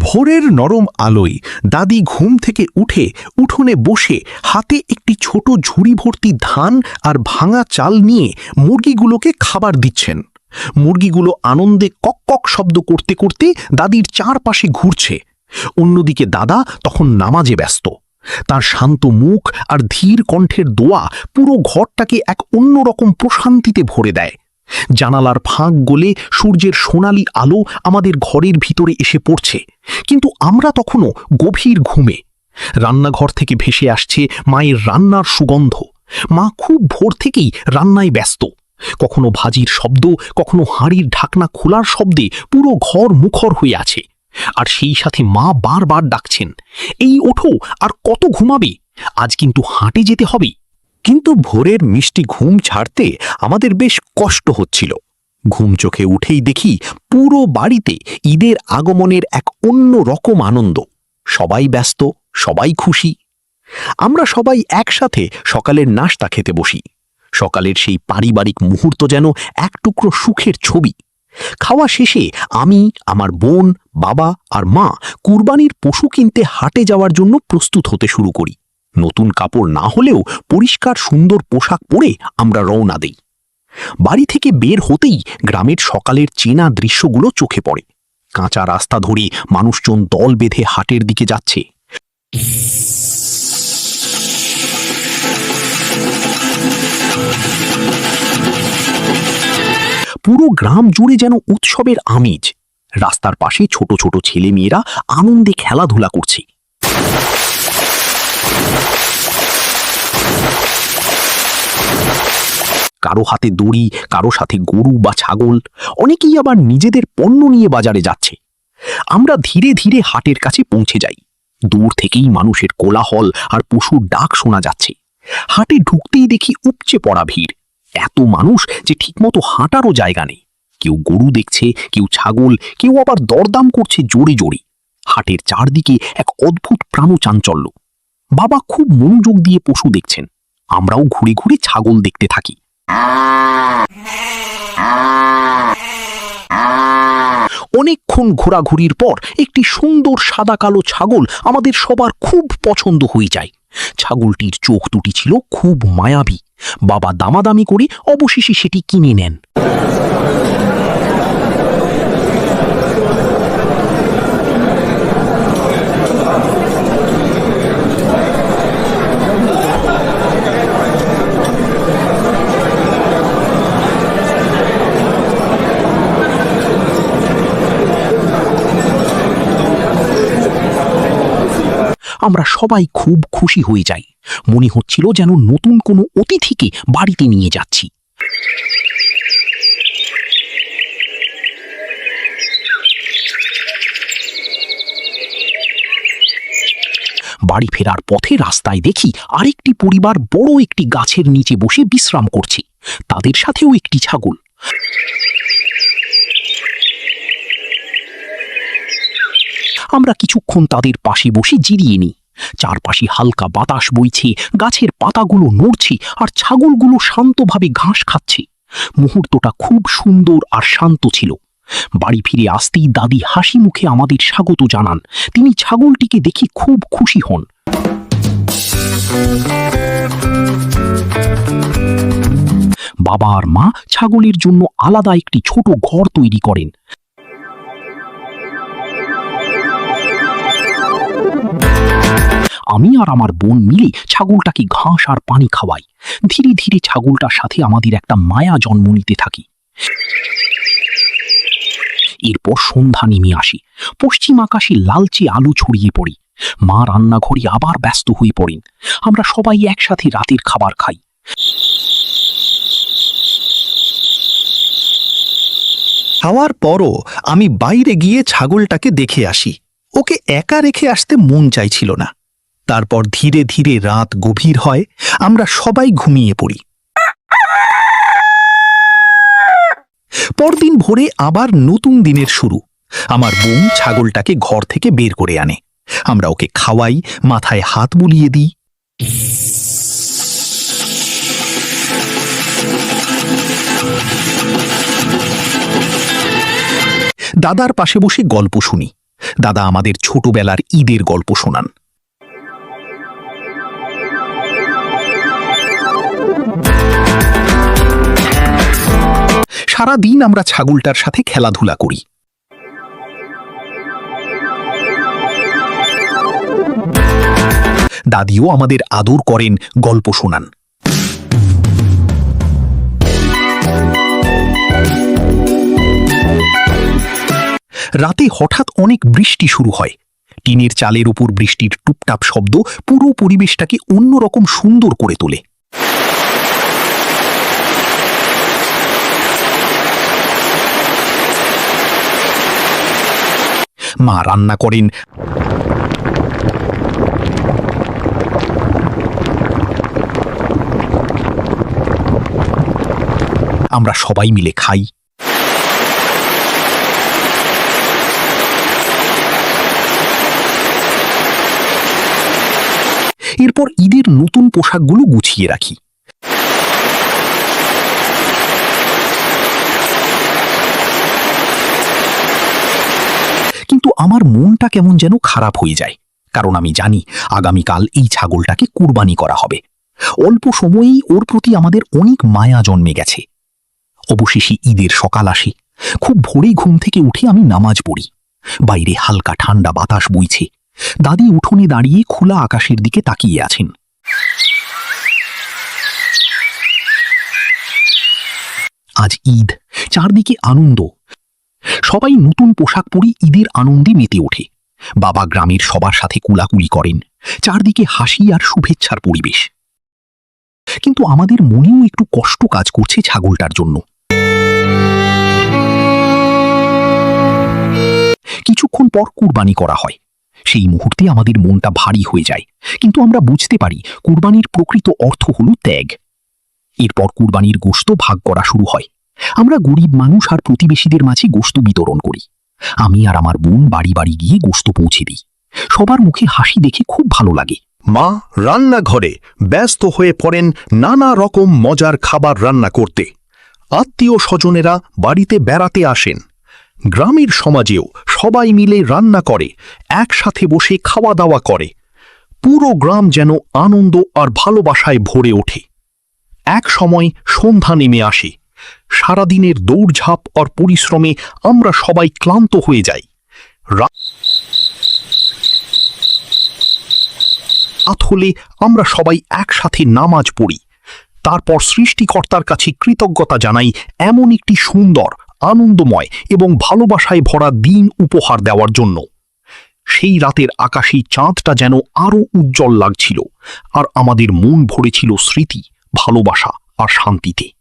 ভোরের নরম আলোয় দাদি ঘুম থেকে উঠে উঠোনে বসে হাতে একটি ছোট ঝুড়ি ভর্তি ধান আর ভাঙা চাল নিয়ে মুরগিগুলোকে খাবার দিচ্ছেন। মুরগিগুলো আনন্দে কক কক শব্দ করতে করতে দাদির চারপাশে ঘুরছে। অন্যদিকে দাদা তখন নামাজে ব্যস্ত। তার শান্ত মুখ আর ধীর কণ্ঠের দোয়া পুরো ঘরটাকে এক অন্যরকম প্রশান্তিতে ভরে দেয়। জানালার ফাঁক গলে সূর্যের সোনালি আলো আমাদের ঘরের ভিতরে এসে পড়ছে, কিন্তু আমরা তখনও গভীর ঘুমে। রান্নাঘর থেকে ভেসে আসছে মায়ের রান্নার সুগন্ধ। মা খুব ভোর থেকেই রান্নায় ব্যস্ত। কখনো ভাজির শব্দ, কখনো হাঁড়ির ঢাকনা খোলার শব্দে পুরো ঘর মুখর হয়ে আছে। আর সেই সাথে মা বারবার ডাকছেন, এই ওঠো, আর কত ঘুমাবে, আজ কিন্তু হাঁটে যেতে হবে। কিন্তু ভোরের মিষ্টি ঘুম ছাড়তে আমাদের বেশ কষ্ট হচ্ছিল। ঘুম চোখে উঠেই দেখি পুরো বাড়িতে ঈদের আগমনের এক অন্য রকম আনন্দ। সবাই ব্যস্ত, সবাই খুশি। আমরা সবাই একসাথে সকালের নাশতা খেতে বসি। সকালের সেই পারিবারিক মুহূর্ত যেন এক টুকরো সুখের ছবি। খাওয়া শেষে আমি, আমার বোন, বাবা আর মা কুরবানির পশু কিনতে হাটে যাওয়ার জন্য প্রস্তুত হতে শুরু করি। নতুন কাপড় না হলেও পরিষ্কার সুন্দর পোশাক পরে আমরা রওনা দেই। বাড়ি থেকে বের হতেই গ্রামের সকালের চেনা দৃশ্যগুলো চোখে পড়ে। কাঁচা রাস্তা ধরে মানুষজন দল বেঁধে হাটের দিকে যাচ্ছে। পুরো গ্রাম জুড়ে যেন উৎসবের আমেজ। রাস্তার পাশে ছোট ছোট ছেলেমেয়েরা আনন্দে খেলাধুলা করছে। কারো হাতে দড়ি, কারো সাথে গরু বা ছাগল, অনেকেই আবার নিজেদের পণ্য নিয়ে বাজারে যাচ্ছে। আমরা ধীরে ধীরে হাটের কাছে পৌঁছে যাই। দূর থেকেই মানুষের কোলাহল আর পশুর ডাক শোনা যাচ্ছে। হাটে ঢুকতেই দেখি উপচে পড়া ভিড়। এত মানুষ যে ঠিকমতো হাঁটারও জায়গা নেই। কেউ গরু দেখছে, কেউ ছাগল, কেউ আবার দরদাম করছে জোরে জোরে। হাটের চারদিকে এক অদ্ভুত প্রাণচাঞ্চল্য। বাবা খুব মনোযোগ দিয়ে পশু দেখছেন। আমরাও ঘুরে ঘুরে ছাগল দেখতে থাকি। অনেকক্ষণ ঘোরাঘুরির পর একটি সুন্দর সাদা কালো ছাগল আমাদের সবার খুব পছন্দ হয়ে যায়। ছাগলটির চোখ দুটি ছিল খুব মায়াবী। বাবা দামাদামি করে অবশেষে সেটি কিনে নেন। আমরা সবাই খুব খুশি হয়ে যাই। মনে হচ্ছিল যেন নতুন কোনো অতিথিকে বাড়িতে নিয়ে যাচ্ছি। বাড়ি ফেরার পথে রাস্তায় দেখি আরেকটি পরিবার বড় একটি গাছের নিচে বসে বিশ্রাম করছে। তাদের সাথেও একটি ছাগল। আমরা কিছুক্ষণ তাদের পাশে বসে জিরিয়ে নিই। চারপাশে হালকা বাতাস বইছে, গাছের পাতাগুলো নড়ছে আর ছাগলগুলো শান্তভাবে ঘাস খাচ্ছে। মুহূর্তটা খুব সুন্দর আর শান্ত ছিল। বাড়ি ফিরে আসতেই দাদি হাসি মুখে আমাদের স্বাগত জানান। তিনি ছাগলটিকে দেখে খুব খুশি হন। বাবা আর মা ছাগলের জন্য আলাদা একটি ছোট ঘর তৈরি করেন। আমি আর আমার বোন মিলে ছাগলটাকে ঘাস আর পানি খাওয়াই। ধীরে ধীরে ছাগলটার সাথে আমাদের একটা মায়া জন্ম নিতে থাকি। এরপর সন্ধ্যা নেমে আসে। পশ্চিম আকাশে লালচে আলো ছড়িয়ে পড়ে। মা রান্নাঘরে আবার ব্যস্ত হয়ে পড়েন। আমরা সবাই একসাথে রাতের খাবার খাই। খাওয়ার পরও আমি বাইরে গিয়ে ছাগলটাকে দেখে আসি। ওকে একা রেখে আসতে মন চাইছিল না। তারপর ধীরে ধীরে রাত গভীর হয়। আমরা সবাই ঘুমিয়ে পড়ি। পরদিন ভোরে আবার নতুন দিনের শুরু। আমার বোন ছাগলটাকে ঘর থেকে বের করে আনে। আমরা ওকে খাওয়াই, মাথায় হাত বুলিয়ে দিই। দাদার পাশে বসে গল্প শুনি। দাদা আমাদের ছোটবেলার ঈদের গল্প শোনান। সারা দিন আমরা ছাগলটার সাথে খেলাধুলা করি। দাদিও আমাদের আদর করেন, গল্প শোনান। রাতে হঠাৎ অনেক বৃষ্টি শুরু হয়। টিনের চালের উপর বৃষ্টির টুপটাপ শব্দ পুরো পরিবেশটাকে অন্যরকম সুন্দর করে তোলে। মা রান্না করেন, আমরা সবাই মিলে খাই। এরপর ঈদের নতুন পোশাকগুলো গুছিয়ে রাখি। কিন্তু আমার মনটা কেমন যেন খারাপ হয়ে যায়, কারণ আমি জানি আগামীকাল এই ছাগলটাকে কুরবানি করা হবে। অল্প সময়েই ওর প্রতি আমাদের অনেক মায়া জন্মে গেছে। অবশেষে ঈদের সকাল আসে। খুব ভোরে ঘুম থেকে উঠে আমি নামাজ পড়ি। বাইরে হালকা ঠান্ডা বাতাস বইছে। দাদি উঠোনে দাঁড়িয়ে খোলা আকাশের দিকে তাকিয়ে আছেন। আজ ঈদ, চারদিকে আনন্দ। সবাই নতুন পোশাক পরে ঈদের আনন্দে মেতে ওঠে। বাবা গ্রামের সবার সাথে কুলাকুলি করেন। চারদিকে হাসি আর শুভেচ্ছার পরিবেশ। কিন্তু আমাদের মনেও একটু কষ্ট কাজ করছে ছাগলটার জন্য। কিছুক্ষণ পর কুরবানি করা হয়। সেই মুহূর্তে আমাদের মনটা ভারী হয়ে যায়, কিন্তু আমরা বুঝতে পারি কুরবানির প্রকৃত অর্থ হল ত্যাগ। এরপর কুরবানির গোশত ভাগ করা শুরু হয়। আমরা গরিব মানুষ আর প্রতিবেশীদের মাঝে গোশত বিতরণ করি। আমি আর আমার বোন বাড়ি বাড়ি গিয়ে গোশত পৌঁছে দিই। সবার মুখে হাসি দেখে খুব ভালো লাগে। মা রান্নাঘরে ব্যস্ত হয়ে পড়েন নানা রকম মজার খাবার রান্না করতে। আত্মীয় স্বজনেরা বাড়িতে বেড়াতে আসেন। গ্রামের সমাজেও সবাই মিলে রান্না করে, একসাথে বসে খাওয়া দাওয়া করে। পুরো গ্রাম যেন আনন্দ আর ভালোবাসায় ভরে ওঠে। এক সময় সন্ধ্যা নেমে আসে। সারাদিনের দৌড়ঝাঁপ আর পরিশ্রমে আমরা সবাই ক্লান্ত হয়ে যাই। রাত হলে আমরা সবাই একসাথে নামাজ পড়ি। তারপর সৃষ্টিকর্তার কাছে কৃতজ্ঞতা জানাই এমন একটি সুন্দর, আনন্দময় এবং ভালোবাসায় ভরা দিন উপহার দেওয়ার জন্য। সেই রাতের আকাশে চাঁদটা যেন আরো উজ্জ্বল লাগছিল, আর আমাদের মন ভরেছিল স্মৃতি, ভালোবাসা আর শান্তিতে।